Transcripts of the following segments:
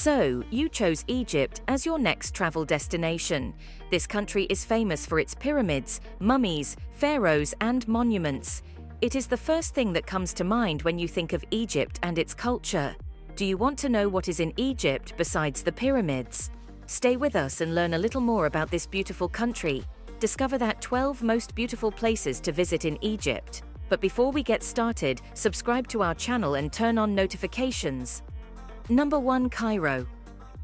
So, you chose Egypt as your next travel destination. This country is famous for its pyramids, mummies, pharaohs, and monuments. It is the first thing that comes to mind when you think of Egypt and its culture. Do you want to know what is in Egypt besides the pyramids? Stay with us and learn a little more about this beautiful country. Discover that 12 most beautiful places to visit in Egypt. But before we get started, subscribe to our channel and turn on notifications. Number 1. Cairo.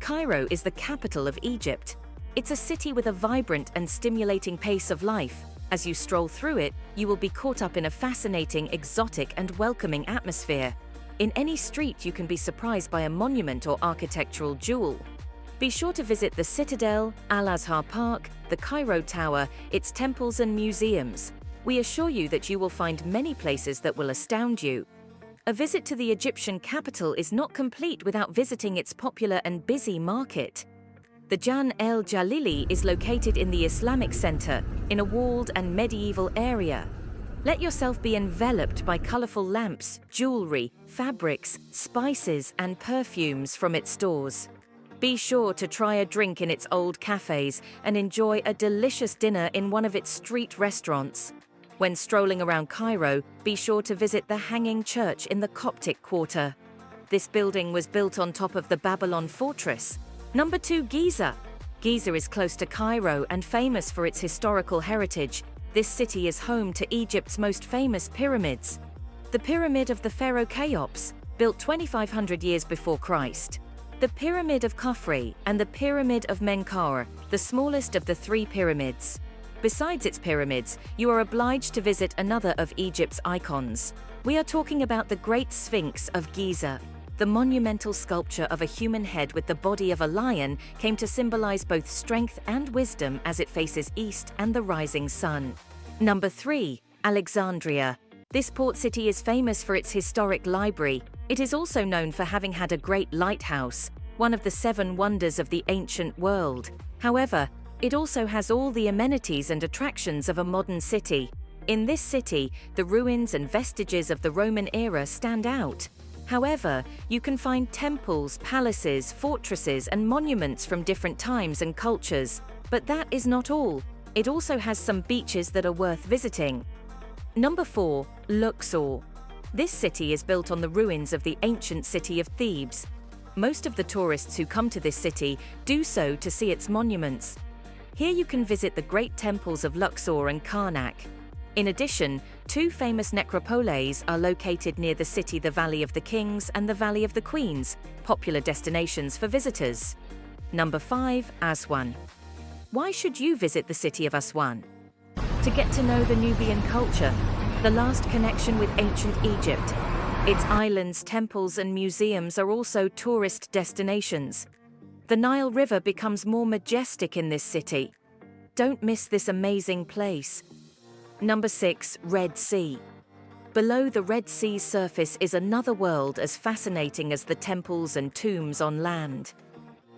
Cairo is the capital of Egypt. It's a city with a vibrant and stimulating pace of life. As you stroll through it, you will be caught up in a fascinating, exotic, and welcoming atmosphere. In any street, you can be surprised by a monument or architectural jewel. Be sure to visit the Citadel, Al-Azhar Park, the Cairo Tower, its temples and museums. We assure you that you will find many places that will astound you. A visit to the Egyptian capital is not complete without visiting its popular and busy market. The Jan el-Jalili is located in the Islamic Center, in a walled and medieval area. Let yourself be enveloped by colorful lamps, jewelry, fabrics, spices, and perfumes from its stores. Be sure to try a drink in its old cafes and enjoy a delicious dinner in one of its street restaurants. When strolling around Cairo, be sure to visit the Hanging Church in the Coptic Quarter. This building was built on top of the Babylon fortress. Number 2. Giza. Giza is close to Cairo and famous for its historical heritage. This city is home to Egypt's most famous pyramids. The Pyramid of the Pharaoh Cheops, built 2,500 years before Christ. The Pyramid of Khafre and the Pyramid of Menkaure, the smallest of the 3 pyramids. Besides its pyramids, you are obliged to visit another of Egypt's icons. We are talking about the Great Sphinx of Giza. The monumental sculpture of a human head with the body of a lion came to symbolize both strength and wisdom as it faces east and the rising sun. Number 3. Alexandria. This port city is famous for its historic library. It is also known for having had a great lighthouse, one of the 7 wonders of the ancient world. However, it also has all the amenities and attractions of a modern city. In this city, the ruins and vestiges of the Roman era stand out. However, you can find temples, palaces, fortresses, and monuments from different times and cultures. But that is not all. It also has some beaches that are worth visiting. Number 4. Luxor. This city is built on the ruins of the ancient city of Thebes. Most of the tourists who come to this city do so to see its monuments. Here you can visit the great temples of Luxor and Karnak. In addition, 2 famous necropoles are located near the city, the Valley of the Kings and the Valley of the Queens, popular destinations for visitors. Number 5. Aswan. Why should you visit the city of Aswan? To get to know the Nubian culture, the last connection with ancient Egypt. Its islands, temples, and museums are also tourist destinations. The Nile River becomes more majestic in this city. Don't miss this amazing place. Number 6. Red Sea. Below the Red Sea's surface is another world as fascinating as the temples and tombs on land.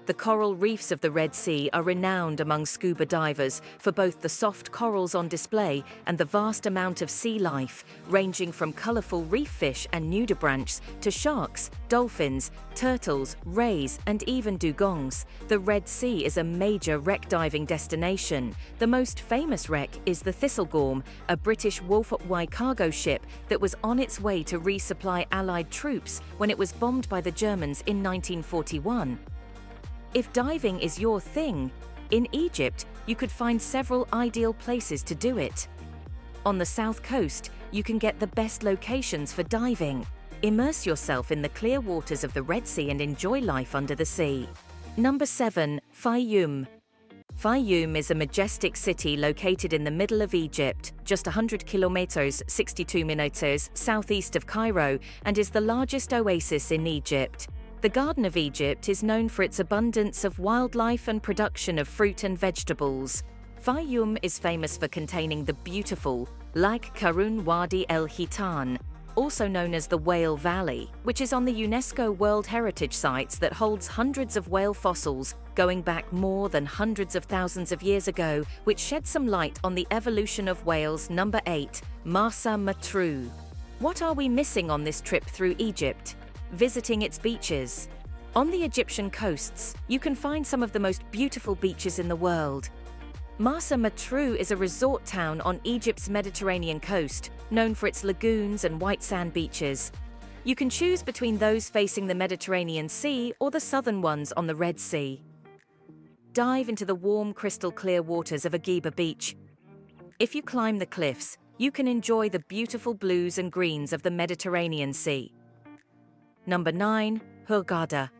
The coral reefs of the Red Sea are renowned among scuba divers for both the soft corals on display and the vast amount of sea life, ranging from colorful reef fish and nudibranchs to sharks, dolphins, turtles, rays, and even dugongs. The Red Sea is a major wreck diving destination. The most famous wreck is the Thistlegorm, a British Wolf-White cargo ship that was on its way to resupply Allied troops when it was bombed by the Germans in 1941. If diving is your thing, in Egypt, you could find several ideal places to do it. On the south coast, you can get the best locations for diving. Immerse yourself in the clear waters of the Red Sea and enjoy life under the sea. Number 7. Fayoum. Fayoum is a majestic city located in the middle of Egypt, just 100 kilometers (62 minutes) southeast of Cairo, and is the largest oasis in Egypt. The Garden of Egypt is known for its abundance of wildlife and production of fruit and vegetables. Fayoum is famous for containing the beautiful Lake Karun Wadi el-Hitan, also known as the Whale Valley, which is on the UNESCO World Heritage Sites that holds hundreds of whale fossils going back more than hundreds of thousands of years ago, which shed some light on the evolution of whales. Number 8. Marsa Matruh. What are we missing on this trip through Egypt? Visiting its beaches. On the Egyptian coasts, you can find some of the most beautiful beaches in the world. Marsa Matruh is a resort town on Egypt's Mediterranean coast, known for its lagoons and white sand beaches. You can choose between those facing the Mediterranean Sea or the southern ones on the Red Sea. Dive into the warm, crystal-clear waters of Agiba Beach. If you climb the cliffs, you can enjoy the beautiful blues and greens of the Mediterranean Sea. Number 9. Hurghada.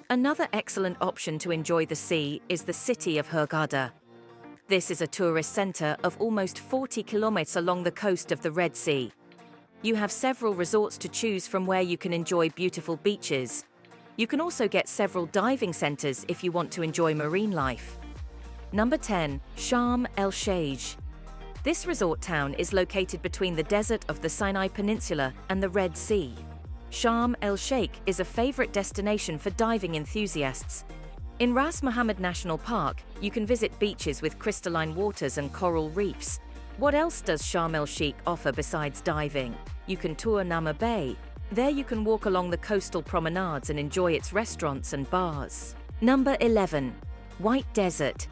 Another excellent option to enjoy the sea is the city of Hurghada. This is a tourist center of almost 40 kilometers along the coast of the Red Sea. You have several resorts to choose from where you can enjoy beautiful beaches. You can also get several diving centers if you want to enjoy marine life. Number 10. Sharm el-Sheikh. This resort town is located between the desert of the Sinai Peninsula and the Red Sea. Sharm el-Sheikh is a favorite destination for diving enthusiasts. In Ras Mohammed National Park, you can visit beaches with crystalline waters and coral reefs. What else does Sharm el-Sheikh offer besides diving? You can tour Nama Bay. There you can walk along the coastal promenades and enjoy its restaurants and bars. Number 11. White Desert.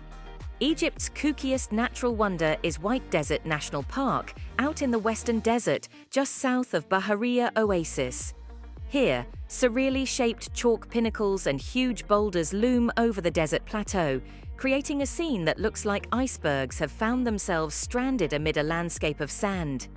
Egypt's kookiest natural wonder is White Desert National Park, out in the Western Desert, just south of Bahariya Oasis. Here, surreally shaped chalk pinnacles and huge boulders loom over the desert plateau, creating a scene that looks like icebergs have found themselves stranded amid a landscape of sand.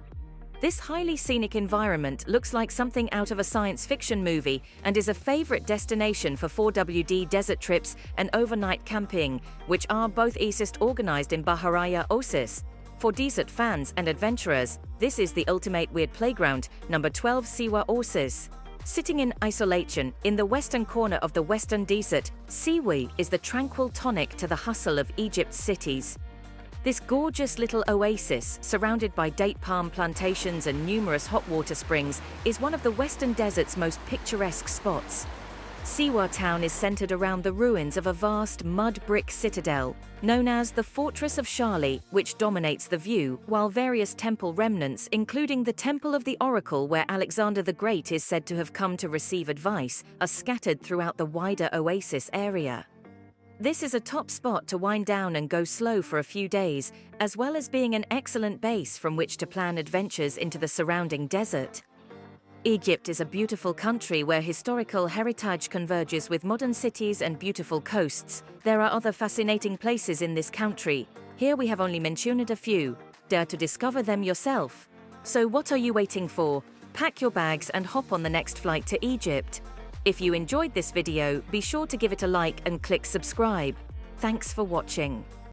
This highly scenic environment looks like something out of a science fiction movie and is a favorite destination for 4WD desert trips and overnight camping, which are both organized in Bahariya Oasis. For desert fans and adventurers, this is the ultimate weird playground. Number 12. Siwa Oasis. Sitting in isolation in the western corner of the Western Desert, Siwa is the tranquil tonic to the hustle of Egypt's cities. This gorgeous little oasis, surrounded by date palm plantations and numerous hot water springs, is one of the Western Desert's most picturesque spots. Siwa town is centered around the ruins of a vast mud brick citadel, known as the Fortress of Shali, which dominates the view, while various temple remnants, including the Temple of the Oracle where Alexander the Great is said to have come to receive advice, are scattered throughout the wider oasis area. This is a top spot to wind down and go slow for a few days, as well as being an excellent base from which to plan adventures into the surrounding desert. Egypt is a beautiful country where historical heritage converges with modern cities and beautiful coasts. There are other fascinating places in this country. Here we have only mentioned a few. Dare to discover them yourself. So what are you waiting for? Pack your bags and hop on the next flight to Egypt. If you enjoyed this video, be sure to give it a like and click subscribe. Thanks for watching.